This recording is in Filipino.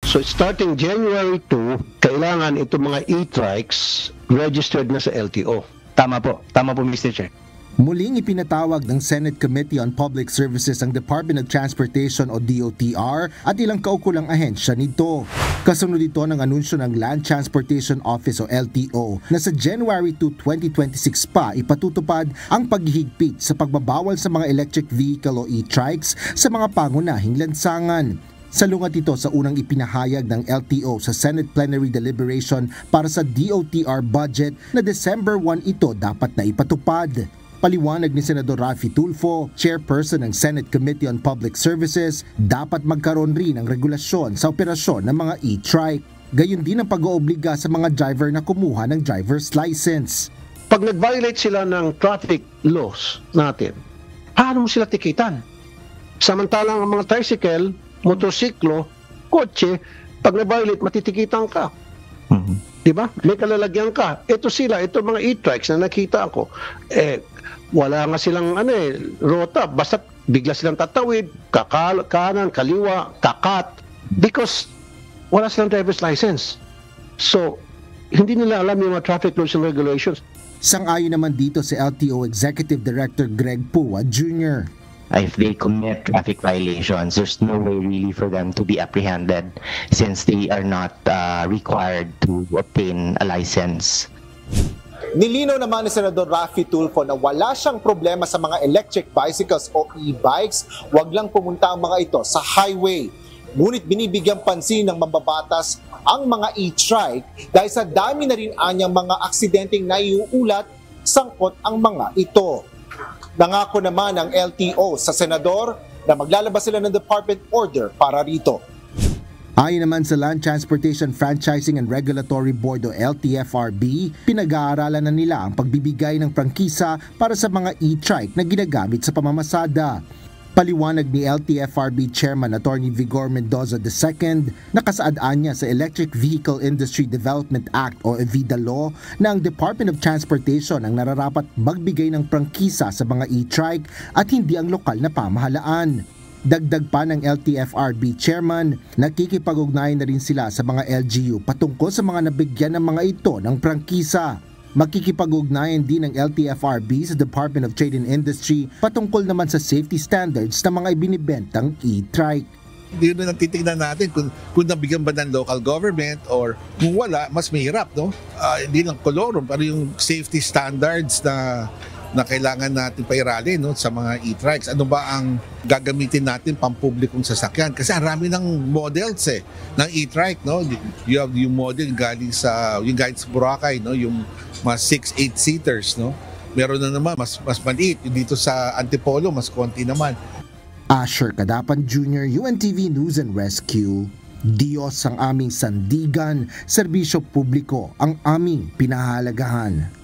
So starting January 2, kailangan itong mga e-trikes registered na sa LTO. Tama po, Mr. Chair. Muling ipinatawag ng Senate Committee on Public Services ang Department of Transportation o DOTR at ilang kaukulang ahensya nito. Kasunod ito ng anunsyo ng Land Transportation Office o LTO na sa January 2, 2026 pa ipatutupad ang paghihigpit sa pagbabawal sa mga electric vehicle o e-trikes sa mga pangunahing lansangan. Salungat ito sa unang ipinahayag ng LTO sa Senate Plenary Deliberation para sa DOTR budget na December 1 ito dapat na ipatupad. Paliwanag ni Senador Raffy Tulfo, chairperson ng Senate Committee on Public Services, dapat magkaroon rin ng regulasyon sa operasyon ng mga e-trike. Gayon din ang pag-oobliga sa mga driver na kumuha ng driver's license. Pag nag-violate sila ng traffic laws natin, paano mo sila tikitan? Samantalang ang mga tricycle, motorsiklo, kotse, pag nag-violate, matitikitan ka. Diba? May kalalagyan ka. Ito sila, ito mga e-trikes na nakita ako. Wala nga silang rota. Basta bigla silang tatawid, kanan, kaliwa, kakat. Because wala silang driver's license. So, hindi nila alam yung mga traffic rules and regulations. Sang-ayon naman dito si LTO Executive Director Greg Pua Jr. If they commit traffic violations, there's no way really for them to be apprehended since they are not required to obtain a license. Nilinaw naman ni Senador Raffy Tulfo na wala siyang problema sa mga electric bicycles o e-bikes, wag lang pumunta ang mga ito sa highway. Ngunit binibigyang pansin ng mambabatas ang mga e-trike dahil sa dami na rin anyang mga aksidenteng naiuulat sangkot ang mga ito. Nangako naman ang LTO sa senador na maglalabas sila ng department order para rito. Ayon naman sa Land Transportation Franchising and Regulatory Board o LTFRB, pinag-aaralan na nila ang pagbibigay ng prangkisa para sa mga e-trike na ginagamit sa pamamasada. Paliwanag ni LTFRB Chairman Attorney Vigor Mendoza II, nakasaadaan niya sa Electric Vehicle Industry Development Act o EVIDA Law na ang Department of Transportation ang nararapat magbigay ng prangkisa sa mga e-trike at hindi ang lokal na pamahalaan. Dagdag pa ng LTFRB Chairman, nakikipag-ugnayan na rin sila sa mga LGU patungkol sa mga nabigyan ng mga ito ng prangkisa. Makikipag-ugnayan din ng LTFRB sa Department of Trade and Industry patungkol naman sa safety standards ng mga ibinibentang e-trike. Yun na titignan natin kung nabigyan ba ng local government or kung wala, mas mahirap, no? Hindi lang kolorum, pero yung safety standards na kailangan natin pairali, no, sa mga e-trikes. Ano ba ang gagamitin natin pampublikong sasakyan? Kasi ang rami ng models ng e-trike, no? You have yung model galing sa Boracay, no, yung mga 6-8 seaters, no? Meron na naman mas maliit dito sa Antipolo, mas konti naman. Asher Cadapan Jr., UNTV News and Rescue. Diyos ang aming sandigan, serbisyo publiko ang aming pinahalagahan.